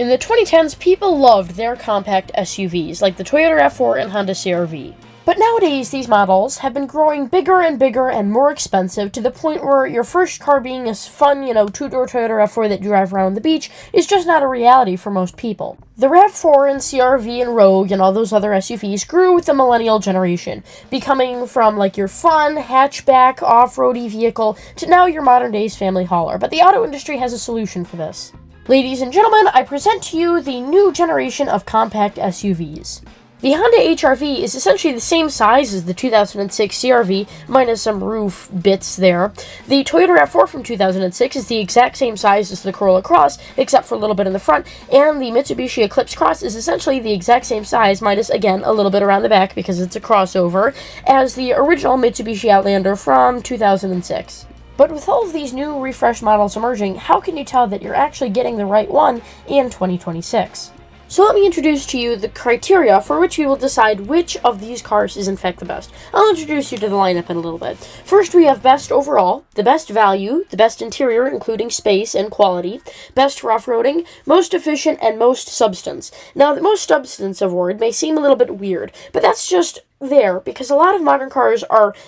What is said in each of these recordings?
In the 2010s, people loved their compact SUVs, like the Toyota RAV4 and Honda CR-V. But nowadays, these models have been growing bigger and bigger and more expensive to the point where your first car being a fun, two-door Toyota RAV4 that you drive around the beach is just not a reality for most people. The RAV4 and CR-V and Rogue and all those other SUVs grew with the millennial generation, becoming from your fun, hatchback, off-roady vehicle to now your modern-day's family hauler. But the auto industry has a solution for this. Ladies and gentlemen, I present to you the new generation of compact SUVs. The Honda HR-V is essentially the same size as the 2006 CR-V, minus some roof bits there. The Toyota RAV4 from 2006 is the exact same size as the Corolla Cross, except for a little bit in the front, and the Mitsubishi Eclipse Cross is essentially the exact same size, minus, again, a little bit around the back because it's a crossover, as the original Mitsubishi Outlander from 2006. But with all of these new refreshed models emerging, how can you tell that you're actually getting the right one in 2026? So let me introduce to you the criteria for which we will decide which of these cars is in fact the best. I'll introduce you to the lineup in a little bit. First, we have best overall, the best value, the best interior including space and quality, best for off-roading, most efficient, and most substance. Now, the most substance award may seem a little bit weird, but that's just there because a lot of modern cars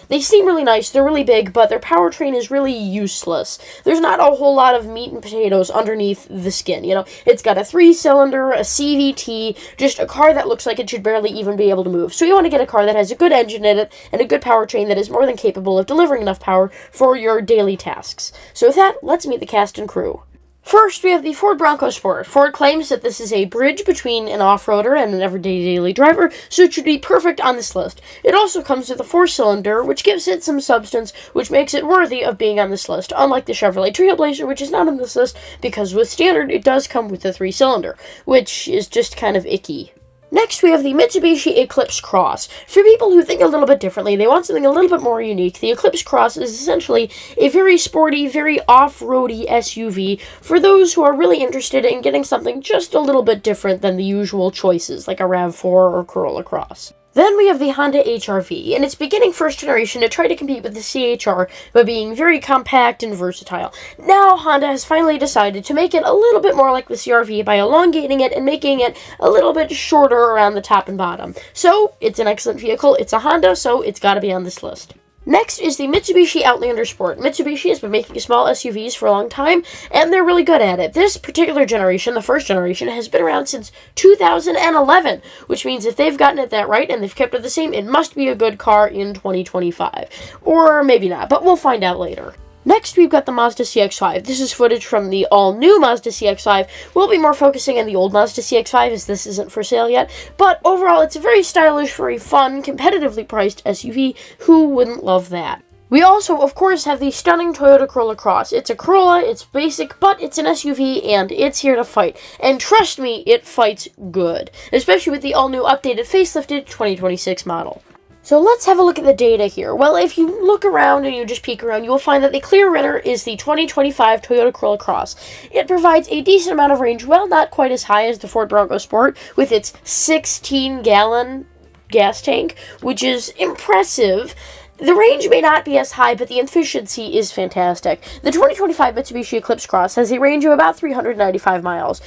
they seem really nice, they're really big, but their powertrain is really useless. There's not a whole lot of meat and potatoes underneath the skin, It's got a 3-cylinder, a CVT, just a car that looks like it should barely even be able to move. So you want to get a car that has a good engine in it and a good powertrain that is more than capable of delivering enough power for your daily tasks. So with that, let's meet the cast and crew. First, we have the Ford Bronco Sport. Ford claims that this is a bridge between an off-roader and an everyday daily driver, so it should be perfect on this list. It also comes with a 4-cylinder, which gives it some substance, which makes it worthy of being on this list, unlike the Chevrolet Trailblazer, which is not on this list, because with standard, it does come with a 3-cylinder, which is just kind of icky. Next, we have the Mitsubishi Eclipse Cross. For people who think a little bit differently, they want something a little bit more unique, the Eclipse Cross is essentially a very sporty, very off-roady SUV for those who are really interested in getting something just a little bit different than the usual choices, like a RAV4 or Corolla Cross. Then we have the Honda HR-V. In its beginning first generation, it tried to compete with the CHR by being very compact and versatile. Now, Honda has finally decided to make it a little bit more like the CR-V by elongating it and making it a little bit shorter around the top and bottom. So, it's an excellent vehicle, it's a Honda, so it's gotta be on this list. Next is the Mitsubishi Outlander Sport. Mitsubishi has been making small SUVs for a long time, and they're really good at it. This particular generation, the first generation, has been around since 2011, which means if they've gotten it that right and they've kept it the same, it must be a good car in 2025. Or maybe not, but we'll find out later. Next, we've got the Mazda CX-5. This is footage from the all-new Mazda CX-5. We'll be more focusing on the old Mazda CX-5 as this isn't for sale yet, but overall, it's a very stylish, very fun, competitively priced SUV. Who wouldn't love that? We also, of course, have the stunning Toyota Corolla Cross. It's a Corolla, it's basic, but it's an SUV, and it's here to fight. And trust me, it fights good, especially with the all-new updated facelifted 2026 model. So let's have a look at the data here. Well, if you look around and you just peek around, you will find that the clear winner is the 2025 Toyota Corolla Cross. It provides a decent amount of range, well, not quite as high as the Ford Bronco Sport, with its 16-gallon gas tank, which is impressive. The range may not be as high, but the efficiency is fantastic. The 2025 Mitsubishi Eclipse Cross has a range of about 395 miles,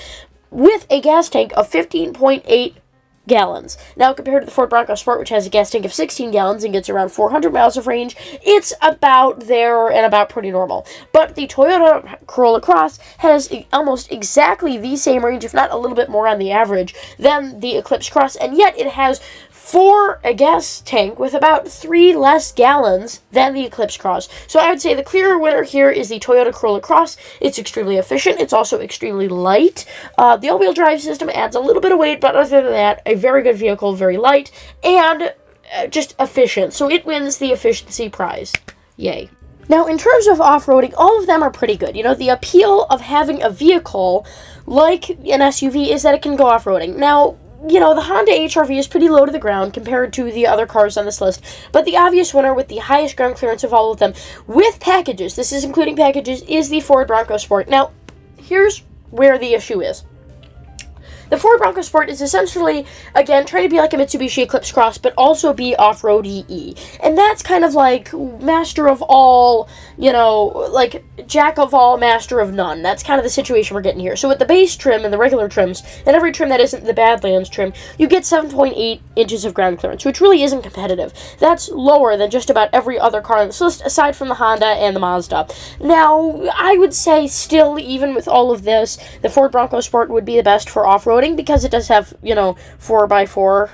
with a gas tank of 15.8 gallons. Now, compared to the Ford Bronco Sport, which has a gas tank of 16 gallons and gets around 400 miles of range, it's about there and about pretty normal. But the Toyota Corolla Cross has almost exactly the same range, if not a little bit more on the average, than the Eclipse Cross, and yet it has a gas tank with about 3 less gallons than the Eclipse Cross. So I would say the clear winner here is the Toyota Corolla Cross. It's extremely efficient. It's also extremely light. The all-wheel drive system adds a little bit of weight, but other than that, a very good vehicle, very light, and just efficient. So it wins the efficiency prize. Yay. Now, in terms of off-roading, all of them are pretty good. The appeal of having a vehicle like an SUV is that it can go off-roading. Now, the Honda HR-V is pretty low to the ground compared to the other cars on this list, but the obvious winner with the highest ground clearance of all of them, with packages, this is including packages, is the Ford Bronco Sport. Now, here's where the issue is. The Ford Bronco Sport is essentially, again, trying to be like a Mitsubishi Eclipse Cross, but also be off-road-y. And that's kind of like master of all, you know, like jack of all, master of none. That's kind of the situation we're getting here. So with the base trim and the regular trims, and every trim that isn't the Badlands trim, you get 7.8 inches of ground clearance, which really isn't competitive. That's lower than just about every other car on this list, aside from the Honda and the Mazda. Now, I would say still, even with all of this, the Ford Bronco Sport would be the best for off-roading, because it does have, 4x4,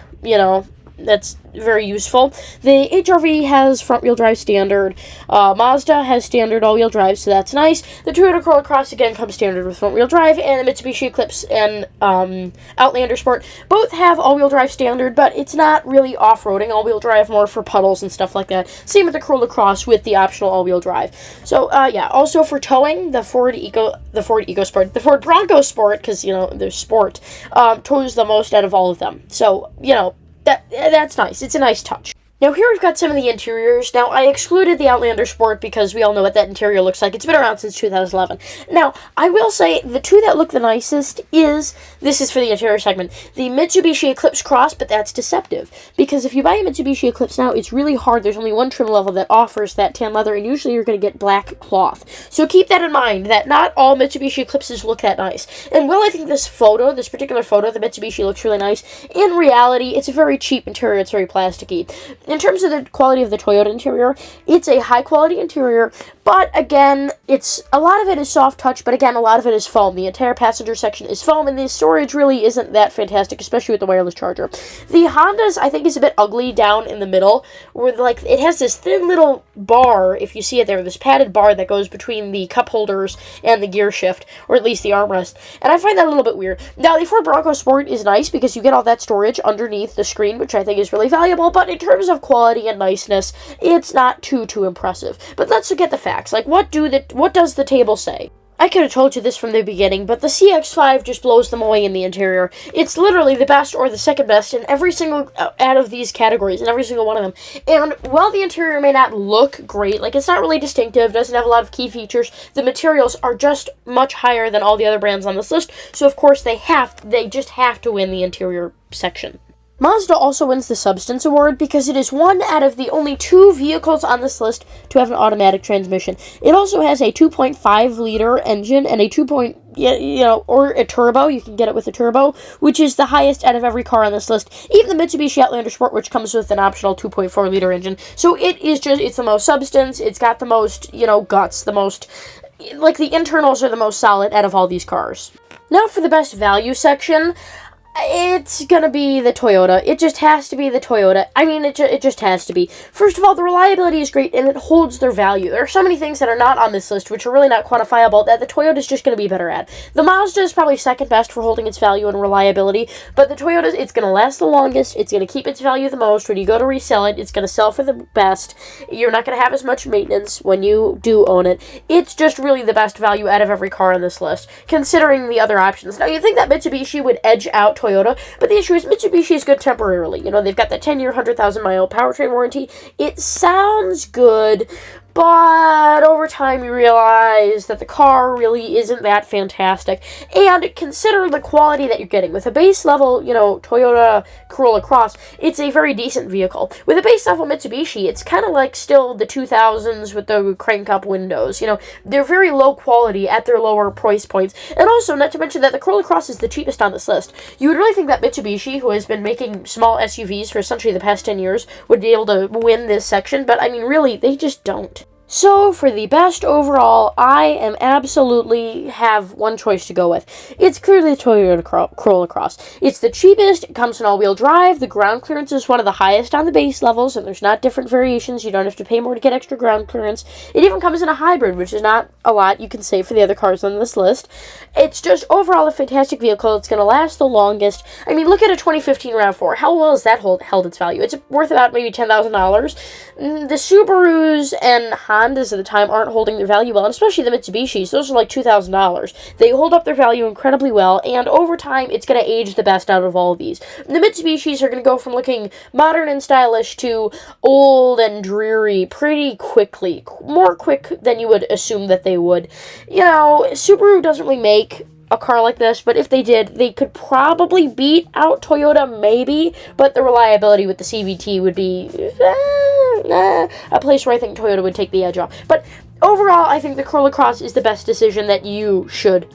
that's very useful. The HRV has front-wheel drive standard. Mazda has standard all-wheel drive, so that's nice. The Toyota Corolla Cross, again, comes standard with front-wheel drive, and the Mitsubishi Eclipse and Outlander Sport both have all-wheel drive standard, but it's not really off-roading. All-wheel drive more for puddles and stuff like that. Same with the Corolla Cross with the optional all-wheel drive. So, also for towing, the Ford Bronco Sport, because, there's sport, tows the most out of all of them. So, that's nice. It's a nice touch. Now here we've got some of the interiors. Now I excluded the Outlander Sport because we all know what that interior looks like. It's been around since 2011. Now, I will say the two that look the nicest this is for the interior segment, the Mitsubishi Eclipse Cross, but that's deceptive. Because if you buy a Mitsubishi Eclipse now, it's really hard. There's only one trim level that offers that tan leather, and usually you're going to get black cloth. So keep that in mind, that not all Mitsubishi Eclipses look that nice. And while I think this particular photo, the Mitsubishi looks really nice, in reality, it's a very cheap interior. It's very plasticky. In terms of the quality of the Toyota interior, it's a high-quality interior, but again, a lot of it is soft touch, but again, a lot of it is foam. The entire passenger section is foam, and the storage really isn't that fantastic, especially with the wireless charger. The Honda's, I think, is a bit ugly down in the middle, where, it has this thin little bar, if you see it there, this padded bar that goes between the cup holders and the gear shift, or at least the armrest, and I find that a little bit weird. Now, the Ford Bronco Sport is nice because you get all that storage underneath the screen, which I think is really valuable, but in terms of quality and niceness, it's not too impressive. But let's look at the facts. What does the table say? I could have told you this from the beginning, but the CX-5 just blows them away in the interior. It's literally the best or the second best in every single out of these categories, in every single one of them. And while the interior may not look great, it's not really distinctive, doesn't have a lot of key features, the materials are just much higher than all the other brands on this list, so of course they just have to win the interior section. Mazda also wins the Substance Award because it is one out of the only 2 vehicles on this list to have an automatic transmission. It also has a 2.5-liter engine and or a turbo. You can get it with a turbo, which is the highest out of every car on this list. Even the Mitsubishi Outlander Sport, which comes with an optional 2.4-liter engine. So it's the most substance. It's got the most, guts, the most, the internals are the most solid out of all these cars. Now for the best value section. It's gonna be the Toyota. It just has to be the Toyota. I mean, it just has to be. First of all, the reliability is great, and it holds their value. There are so many things that are not on this list, which are really not quantifiable, that the Toyota is just gonna be better at. The Mazda is probably second best for holding its value and reliability, but the Toyota, it's gonna last the longest, it's gonna keep its value the most. When you go to resell it, it's gonna sell for the best. You're not gonna have as much maintenance when you do own it. It's just really the best value out of every car on this list, considering the other options. Now, you think that Mitsubishi would edge out Toyota, but the issue is Mitsubishi is good temporarily. They've got that 10-year, 100,000-mile powertrain warranty. It sounds good, but over time you realize that the car really isn't that fantastic. And consider the quality that you're getting. With a base level, Toyota Corolla Cross, it's a very decent vehicle. With a base level Mitsubishi, it's kind of like still the 2000s with the crank-up windows. They're very low quality at their lower price points. And also, not to mention that the Corolla Cross is the cheapest on this list. You would really think that Mitsubishi, who has been making small SUVs for essentially the past 10 years, would be able to win this section, but I mean, really, they just don't. So, for the best overall, I am absolutely have one choice to go with. It's clearly the Toyota Corolla Cross. It's the cheapest, it comes in all-wheel drive, the ground clearance is one of the highest on the base levels, and there's not different variations, you don't have to pay more to get extra ground clearance. It even comes in a hybrid, which is not a lot you can say for the other cars on this list. It's just overall a fantastic vehicle, it's going to last the longest. I mean, look at a 2015 RAV4, how well has that held its value? It's worth about maybe $10,000. The Subarus and Hondas at the time aren't holding their value well, and especially the Mitsubishis. Those are like $2,000. They hold up their value incredibly well, and over time, it's going to age the best out of all of these. The Mitsubishis are going to go from looking modern and stylish to old and dreary pretty quickly. More quick than you would assume that they would. Subaru doesn't really make a car like this, but if they did, they could probably beat out Toyota, maybe, but the reliability with the CVT would be a place where I think Toyota would take the edge off. But overall, I think the Corolla Cross is the best decision that you should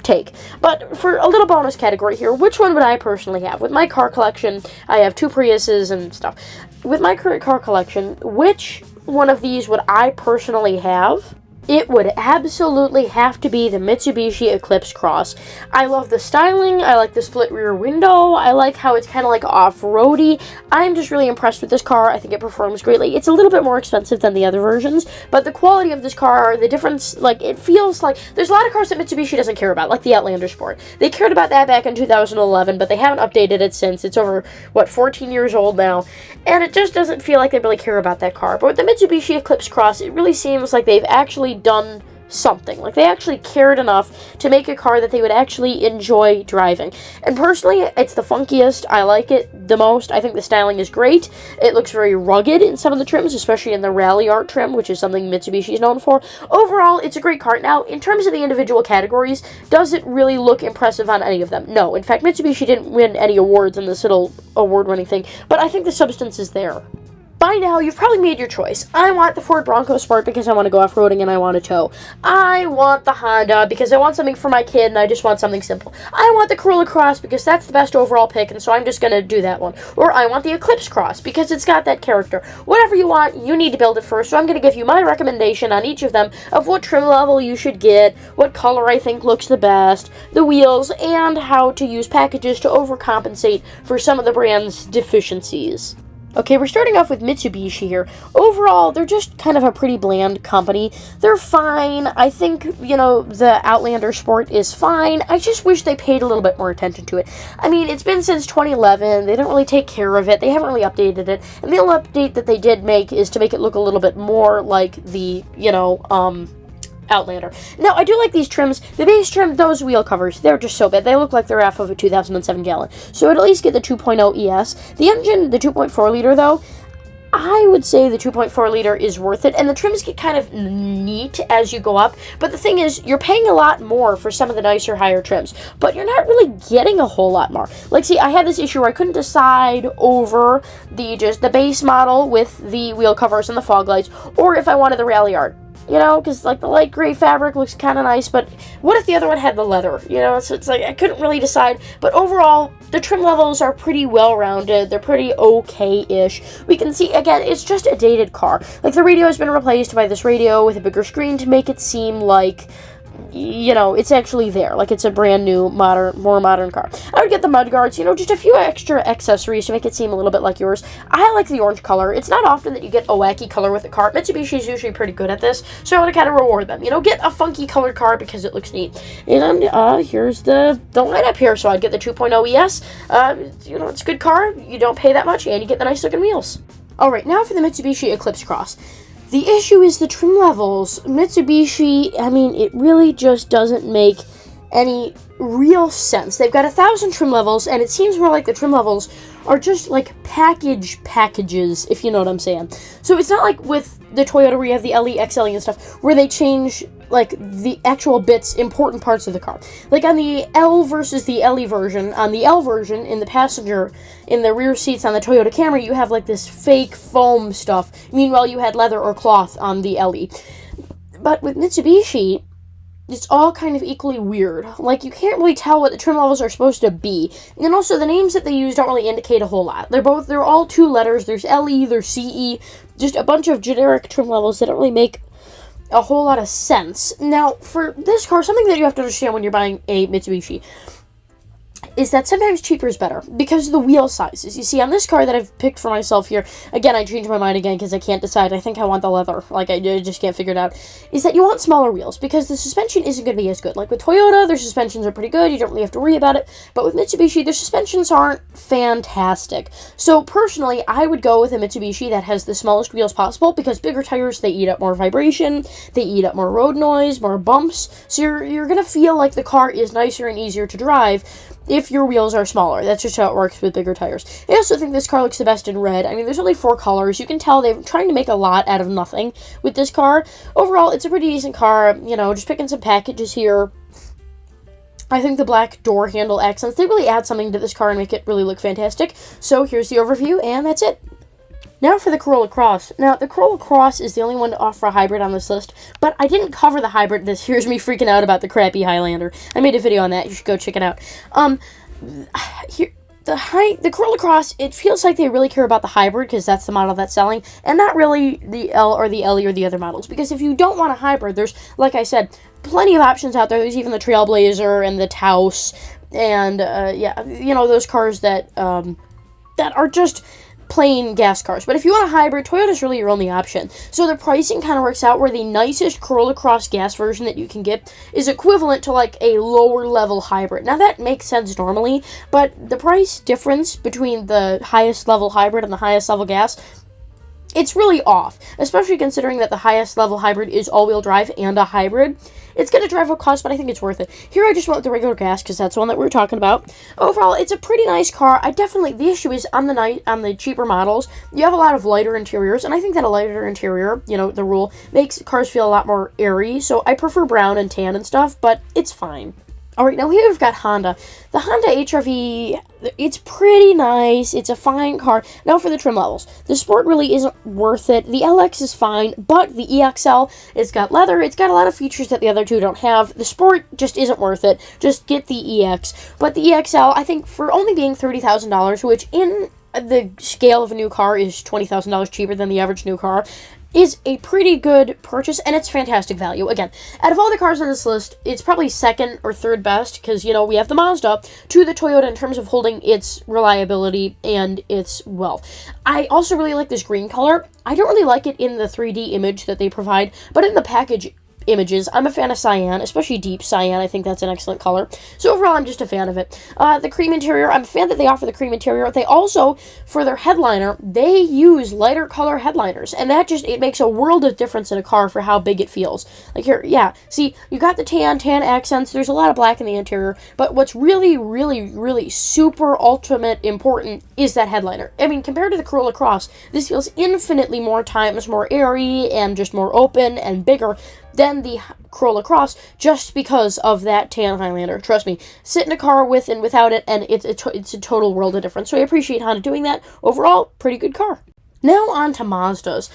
take. But for a little bonus category here, which one would I personally have? With my car collection, I have 2 Priuses and stuff. With my current car collection, which one of these would I personally have? It would absolutely have to be the Mitsubishi Eclipse Cross. I love the styling, I like the split rear window, I like how it's kind of like off-roady. I'm just really impressed with this car. I think it performs greatly. It's a little bit more expensive than the other versions, but the quality of this car, the difference, like, it feels like, there's a lot of cars that Mitsubishi doesn't care about, like the Outlander Sport. They cared about that back in 2011, but they haven't updated it since. It's over, 14 years old now, and it just doesn't feel like they really care about that car. But with the Mitsubishi Eclipse Cross, it really seems like they've actually done something. Like, they actually cared enough to make a car that they would actually enjoy driving. And personally, it's the funkiest. I like it the most. I think the styling is great. It looks very rugged in some of the trims, especially in the Rally Art trim, which is something Mitsubishi is known for. Overall, it's a great car. Now, in terms of the individual categories, does it really look impressive on any of them? No. In fact, Mitsubishi didn't win any awards in this little award-winning thing, but I think the substance is there. By now, you've probably made your choice. I want the Ford Bronco Sport because I want to go off-roading and I want to tow. I want the Honda because I want something for my kid and I just want something simple. I want the Corolla Cross because that's the best overall pick, and so I'm just going to do that one. Or I want the Eclipse Cross because it's got that character. Whatever you want, you need to build it first, so I'm going to give you my recommendation on each of them of what trim level you should get, what color I think looks the best, the wheels, and how to use packages to overcompensate for some of the brand's deficiencies. Okay, we're starting off with Mitsubishi here. Overall, they're just kind of a pretty bland company. They're fine. I think, the Outlander Sport is fine. I just wish they paid a little bit more attention to it. I mean, it's been since 2011. They don't really take care of it. They haven't really updated it. And the only update that they did make is to make it look a little bit more like the, Outlander. Now, I do like these trims. The base trim, those wheel covers, they're just so bad. They look like they're half of a 2007 Gallon. So I'd at least get the 2.0 ES. The engine, the 2.4 liter, though, I would say the 2.4 liter is worth it, and the trims get kind of neat as you go up, but the thing is, you're paying a lot more for some of the nicer, higher trims, but you're not really getting a whole lot more. Like, see, I had this issue where I couldn't decide over the base model with the wheel covers and the fog lights, or if I wanted the Rally Art. Because, like, the light gray fabric looks kind of nice, but what if the other one had the leather? So it's like, I couldn't really decide, but overall, the trim levels are pretty well-rounded. They're pretty okay-ish. We can see, again, it's just a dated car. Like, the radio has been replaced by this radio with a bigger screen to make it seem like, it's actually there. Like, it's a brand new, more modern car. I would get the mudguards, just a few extra accessories to make it seem a little bit like yours. I like the orange color. It's not often that you get a wacky color with a car. Mitsubishi is usually pretty good at this, so I want to kind of reward them. Get a funky colored car because it looks neat. And, here's the lineup here. So I'd get the 2.0 ES. It's a good car. You don't pay that much, and you get the nice looking wheels. Alright, now for the Mitsubishi Eclipse Cross. The issue is the trim levels. Mitsubishi, it really just doesn't make any real sense. They've got 1,000 trim levels, and it seems more like the trim levels are just like packages, if you know what I'm saying. So it's not like with the Toyota where you have the LE, XLE, and stuff, where they change, like, the actual bits, important parts of the car. Like, on the L versus the LE version, on the L version, in the passenger, in the rear seats on the Toyota Camry, you have, like, this fake foam stuff. Meanwhile, you had leather or cloth on the LE. But with Mitsubishi, it's all kind of equally weird. Like, you can't really tell what the trim levels are supposed to be. And also, the names that they use don't really indicate a whole lot. They're all 2 letters. There's LE, there's CE, just a bunch of generic trim levels that don't really make a whole lot of sense. Now, for this car, something that you have to understand when you're buying a Mitsubishi is that sometimes cheaper is better because of the wheel sizes. You see, on this car that I've picked for myself here, again, I changed my mind again because I can't decide. I think I want the leather. Like, I just can't figure it out. Is that you want smaller wheels because the suspension isn't going to be as good. Like with Toyota, their suspensions are pretty good. You don't really have to worry about it. But with Mitsubishi, their suspensions aren't fantastic. So, personally, I would go with a Mitsubishi that has the smallest wheels possible because bigger tires, they eat up more vibration, they eat up more road noise, more bumps. So, you're going to feel like the car is nicer and easier to drive if your wheels are smaller. That's just how it works with bigger tires. I also think this car looks the best in red. I mean, there's only 4 colors. You can tell they're trying to make a lot out of nothing with this car. Overall, it's a pretty decent car. Just picking some packages here. I think the black door handle accents, they really add something to this car and make it really look fantastic. So here's the overview, and that's it. Now for the Corolla Cross. Now, the Corolla Cross is the only one to offer a hybrid on this list, but I didn't cover the hybrid. Here's me freaking out about the crappy Highlander. I made a video on that. You should go check it out. The Corolla Cross, it feels like they really care about the hybrid because that's the model that's selling, and not really the L or the LE or the other models. Because if you don't want a hybrid, there's, like I said, plenty of options out there. There's even the Trailblazer and the Taos, and yeah, you know, those cars that that are just plain gas cars. But if you want a hybrid, Toyota's really your only option. So the pricing kind of works out where the nicest Corolla Cross gas version that you can get is equivalent to like a lower level hybrid. Now that makes sense normally, but the price difference between the highest level hybrid and the highest level gas, it's really off, especially considering that the highest level hybrid is all-wheel drive and a hybrid. It's going to drive up cost, but I think it's worth it. Here I just went with the regular gas because that's the one that we were talking about. Overall, it's a pretty nice car. The issue is on the cheaper models, you have a lot of lighter interiors, and I think that a lighter interior, you know, the rule, makes cars feel a lot more airy, so I prefer brown and tan and stuff, but it's fine. Alright, now here we've got Honda. The Honda HR-V, it's pretty nice. It's a fine car. Now for the trim levels. The Sport really isn't worth it. The LX is fine, but the EXL, it's got leather. It's got a lot of features that the other two don't have. The Sport just isn't worth it. Just get the EX. But the EXL, I think, for only being $30,000, which in the scale of a new car is $20,000 cheaper than the average new car, is a pretty good purchase, and it's fantastic value. Again, out of all the cars on this list, it's probably second or third best, because, you know, we have the Mazda to the Toyota in terms of holding its reliability and its wealth. I also really like this green color. I don't really like it in the 3D image that they provide, but in the package images, I'm a fan of cyan, especially deep cyan. I think that's an excellent color. So overall, I'm just a fan of it. The cream interior, I'm a fan that they offer the cream interior. They also, for their headliner, they use lighter color headliners, and that just, it makes a world of difference in a car for how big it feels. Like here, yeah, see, you got the tan accents, there's a lot of black in the interior, but what's really, really, really super ultimate important is that headliner. I mean, compared to the Corolla Cross, this feels infinitely more times more airy and just more open and bigger than the Corolla Cross, just because of that tan Highlander. Trust me, sit in a car with and without it, and it's a total world of difference. So I appreciate Honda doing that. Overall, pretty good car. Now on to Mazdas.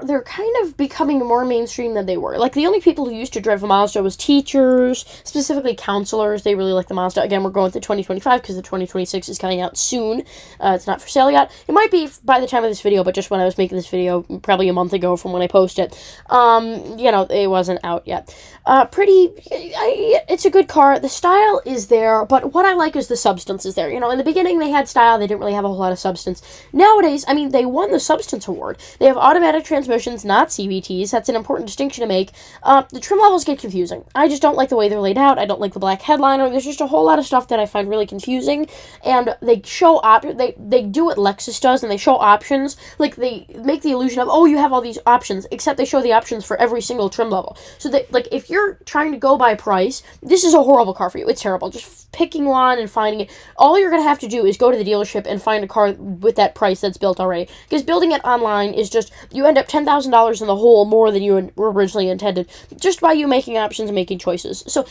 They're kind of becoming more mainstream than they were. Like, the only people who used to drive a Mazda was teachers, specifically counselors. They really like the Mazda. Again, we're going with the 2025 because the 2026 is coming out soon. It's not for sale yet. It might be by the time of this video, but just when I was making this video, probably a month ago from when I posted it, you know, it wasn't out yet. It's a good car. The style is there, but what I like is the substance is there. You know, in the beginning they had style, they didn't really have a whole lot of substance. Nowadays, I mean, they won the Substance Award. They have automatic transmissions, not CVTs. That's an important distinction to make. The trim levels get confusing. I just don't like the way they're laid out. I don't like the black headliner. There's just a whole lot of stuff that I find really confusing. And they show they do what Lexus does, and they show options. Like, they make the illusion of, oh, you have all these options, except they show the options for every single trim level. So that, like, if you're trying to go by price, this is a horrible car for you. It's terrible. Just picking one and finding it. All you're going to have to do is go to the dealership and find a car with that price that's built already. Because building it online is just, you end up $10,000 in the hole more than you were originally intended, just by you making options and making choices. So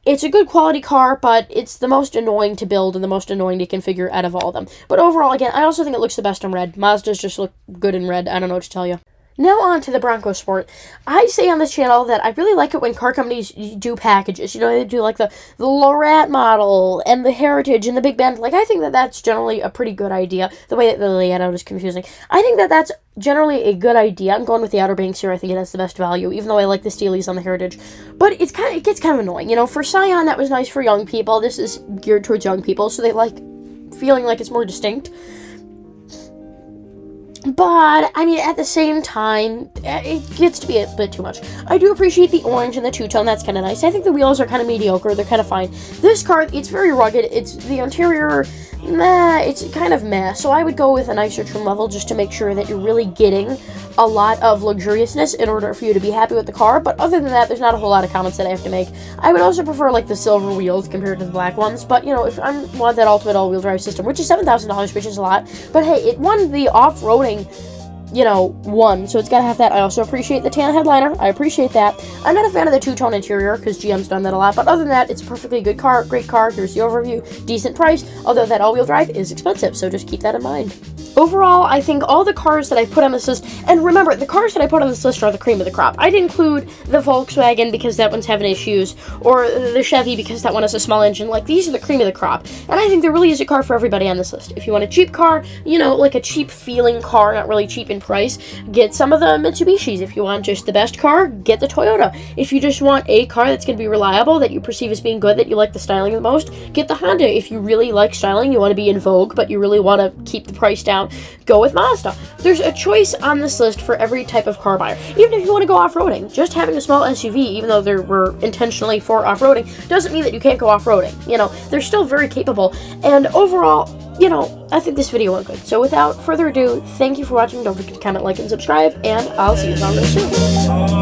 it's a good quality car, but it's the most annoying to build and the most annoying to configure out of all of them. But overall, again, I also think it looks the best in red. Mazdas just look good in red. I don't know what to tell you. Now on to the Bronco Sport. I say on this channel that I really like it when car companies do packages. You know, they do like the Lorette model and the Heritage and the Big Bend. Like, I think that that's generally a pretty good idea. The way that they lay it out is confusing. I think that that's generally a good idea. I'm going with the Outer Banks here. I think it has the best value, even though I like the Steelies on the Heritage. But it gets kind of annoying. You know, for Scion, that was nice for young people. This is geared towards young people, so they like feeling like it's more distinct. But, I mean, at the same time, it gets to be a bit too much. I do appreciate the orange and the two-tone. That's kind of nice. I think the wheels are kind of mediocre. They're kind of fine. This car, it's very rugged. It's the interior, meh, it's kind of meh. So I would go with a nicer trim level just to make sure that you're really getting a lot of luxuriousness in order for you to be happy with the car. But other than that, there's not a whole lot of comments that I have to make. I would also prefer, like, the silver wheels compared to the black ones. But, you know, if I want that ultimate all-wheel drive system, which is $7,000, which is a lot. But, hey, it won the off-roading you know, 1, so it's gotta have that. I also appreciate the tan headliner. I appreciate that. I'm not a fan of the two-tone interior, because GM's done that a lot, but other than that, it's a perfectly good car, great car. Here's the overview, decent price, although that all-wheel drive is expensive, so just keep that in mind. Overall, I think all the cars that I put on this list, and remember, the cars that I put on this list are the cream of the crop. I didn't include the Volkswagen because that one's having issues, or the Chevy because that one has a small engine. Like, these are the cream of the crop, and I think there really is a car for everybody on this list. If you want a cheap car, you know, like a cheap feeling car, not really cheap in price, get some of the Mitsubishis. If you want just the best car, get the Toyota. If you just want a car that's going to be reliable, that you perceive as being good, that you like the styling the most, get the Honda. If you really like styling, you want to be in vogue, but you really want to keep the price down, go with Mazda. There's a choice on this list for every type of car buyer. Even if you want to go off-roading, just having a small SUV, even though they were intentionally for off-roading, doesn't mean that you can't go off-roading. You know, they're still very capable. And overall, you know, I think this video went good. So without further ado, thank you for watching. Don't forget to comment, like, and subscribe, and I'll see you on the next one.